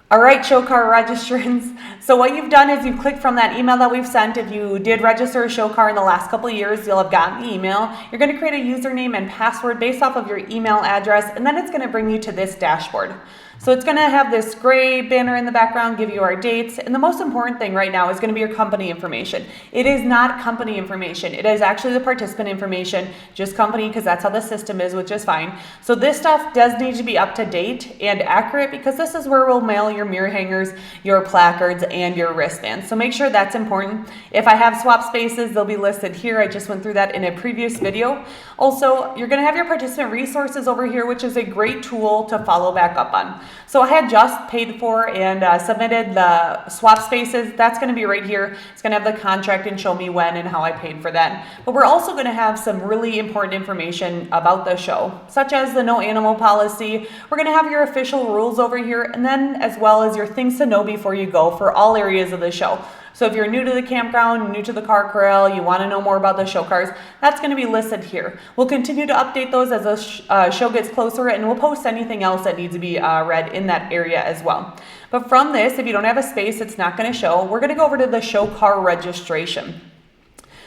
All right, show car registrants. So what you've done is you've clicked from that email that we've sent. If you did register a show car in the last couple of years, you'll have gotten the email. You're going to create a username and password based off of your email address, and then it's going to bring you to this dashboard. So it's going to have this gray banner in the background, give you our dates, and the most important thing right now is going to be your company information. It is not company information. It is actually the participant information, just company, because that's how the system is, which is fine. So this stuff does need to be up to date and accurate, because this is where we'll mail your mirror hangers, your placards, and your wristbands. So make sure that's important. If I have swap spaces, they'll be listed here. I just went through that in a previous video. Also, you're going to have your participant resources over here, which is a great tool to follow back up on. So I had just paid for and submitted the swap spaces. That's going to be right here. It's going to have the contract and show me when and how I paid for that. But we're also going to have some really important information about the show, such as the no animal policy. We're going to have your official rules over here, and then as well as your things to know before you go for all areas of the show. So if you're new to the campground, new to the car corral, you want to know more about the show cars, that's going to be listed here. We'll continue to update those as the show gets closer, and we'll post anything else that needs to be read in that area as well. But from this, if you don't have a space, it's not going to show. We're going to go over to the show car registration.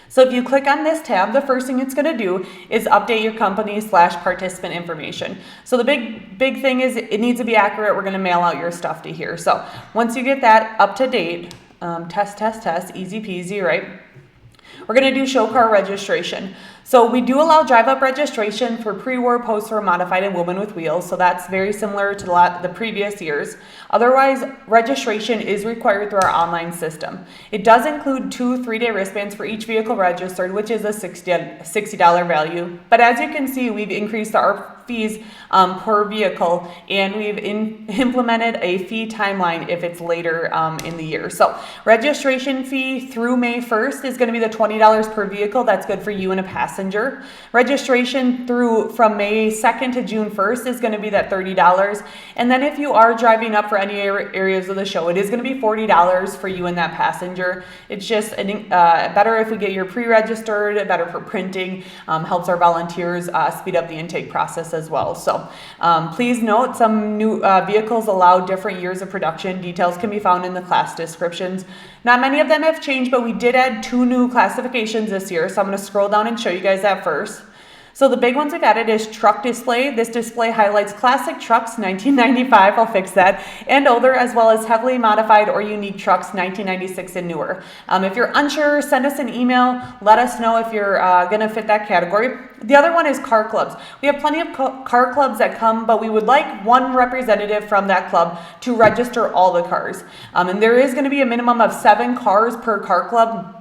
So if you click on this tab, the first thing it's going to do is update your company/participant information. So the big thing is it needs to be accurate. We're going to mail out your stuff to here. So once you get that up to date, test, easy peasy, right? We're going to do show car registration. So we do allow drive-up registration for pre-war, post-war, modified, and women with wheels. So that's very similar to the previous years. Otherwise, registration is required through our online system. It does include 2 3-day wristbands for each vehicle registered, which is a $60 value. But as you can see, we've increased our fees per vehicle, and we've implemented a fee timeline if it's later in the year. So registration fee through May 1st is going to be the $20 per vehicle. That's good for you and a passenger. Registration from May 2nd to June 1st is going to be that $30. And then if you are driving up for any areas of the show, it is going to be $40 for you and that passenger. It's just better if we get your pre-registered, better for printing, helps our volunteers speed up the intake process as well. So please note, some new vehicles allow different years of production. Details can be found in the class descriptions. Not many of them have changed, but we did add 2 new classifications this year. So I'm going to scroll down and show you guys that first. So the big ones we've added is truck display. This display highlights classic trucks, 1995, I'll fix that, and older, as well as heavily modified or unique trucks, 1996 and newer. If you're unsure, send us an email. Let us know if you're going to fit that category. The other one is car clubs. We have plenty of car clubs that come, but we would like one representative from that club to register all the cars. And there is going to be a minimum of 7 cars per car club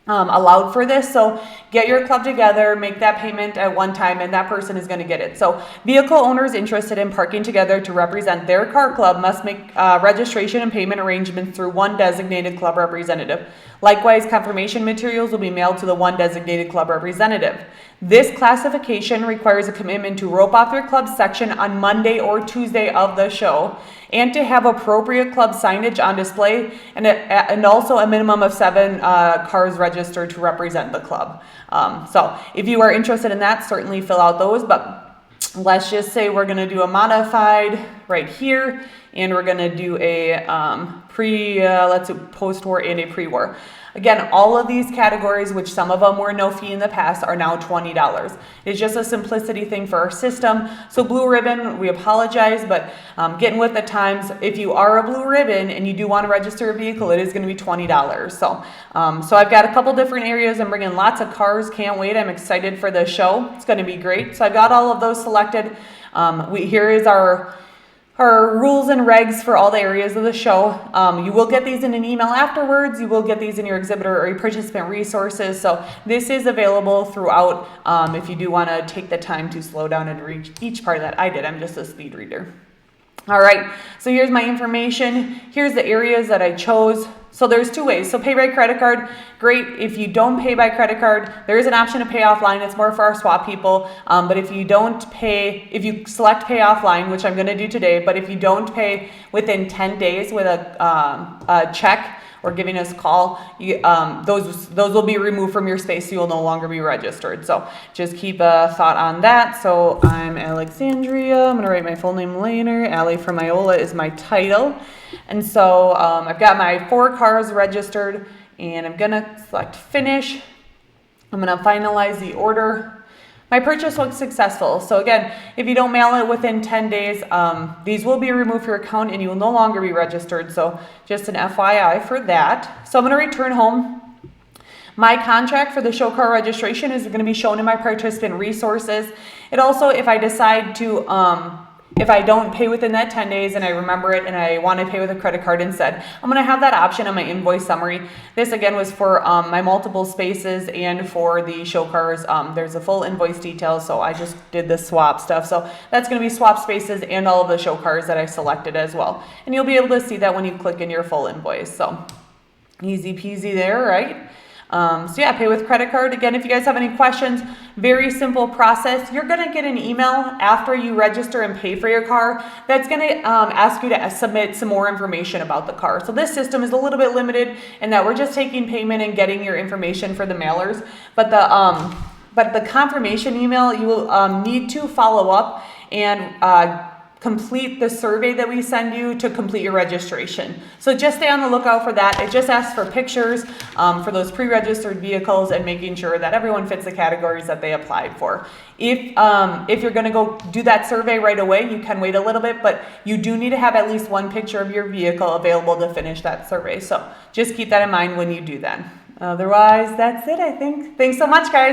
allowed for this. So get your club together, make that payment at one time, and that person is going to get it. So vehicle owners interested in parking together to represent their car club must make registration and payment arrangements through one designated club representative. Likewise, confirmation materials will be mailed to the one designated club representative. This classification requires a commitment to rope off your club section on Monday or Tuesday of the show, and to have appropriate club signage on display, and also a minimum of 7 cars registered to represent the club. So if you are interested in that, certainly fill out those. But let's just say we're going to do a modified right here, and we're going to do a let's do post-war and a pre-war. Again, all of these categories, which some of them were no fee in the past, are now $20. It's just a simplicity thing for our system. So Blue Ribbon, we apologize, but getting with the times, if you are a Blue Ribbon and you do want to register a vehicle, it is going to be $20. So I've got a couple different areas. I'm bringing lots of cars. Can't wait. I'm excited for the show. It's going to be great. So I've got all of those selected. Here is our rules and regs for all the areas of the show. You will get these in an email afterwards. You will get these in your exhibitor or your participant resources. So this is available throughout if you do want to take the time to slow down and read each part of that. I did. I'm just a speed reader. All right, so here's my information. Here's the areas that I chose. So there's 2 ways. So pay by credit card, great. If you don't pay by credit card, there is an option to pay offline. It's more for our swap people. But if you don't pay, if you select pay offline, which I'm going to do today, but if you don't pay within 10 days with a check or giving us a call, those will be removed from your space, so you'll no longer be registered. So just keep a thought on that. So I'm Alexandria. I'm going to write my full name later. Allie from Iola is my title. And so I've got my 4 cars registered, and I'm going to select finish. I'm going to finalize the order. My purchase looks successful. So again, if you don't mail it within 10 days, these will be removed from your account and you will no longer be registered. So just an FYI for that. So I'm going to return home. My contract for the show car registration is going to be shown in my participant resources. It also, if I decide to, if I don't pay within that 10 days and I remember it and I want to pay with a credit card instead, I'm going to have that option on my invoice summary. This again was for my multiple spaces and for the show cars. There's a full invoice detail, so I just did the swap stuff. So that's going to be swap spaces and all of the show cars that I selected as well. And you'll be able to see that when you click in your full invoice. So easy peasy there, right? So yeah, pay with credit card. Again, if you guys have any questions, very simple process. You're going to get an email after you register and pay for your car that's going to ask you to submit some more information about the car. So this system is a little bit limited in that we're just taking payment and getting your information for the mailers. But the confirmation email, you will need to follow up and complete the survey that we send you to complete your registration. So just stay on the lookout for that. It just asks for pictures for those pre-registered vehicles and making sure that everyone fits the categories that they applied for. If you're gonna go do that survey right away, you can wait a little bit, but you do need to have at least one picture of your vehicle available to finish that survey. So just keep that in mind when you do that. Otherwise, that's it, I think. Thanks so much, guys.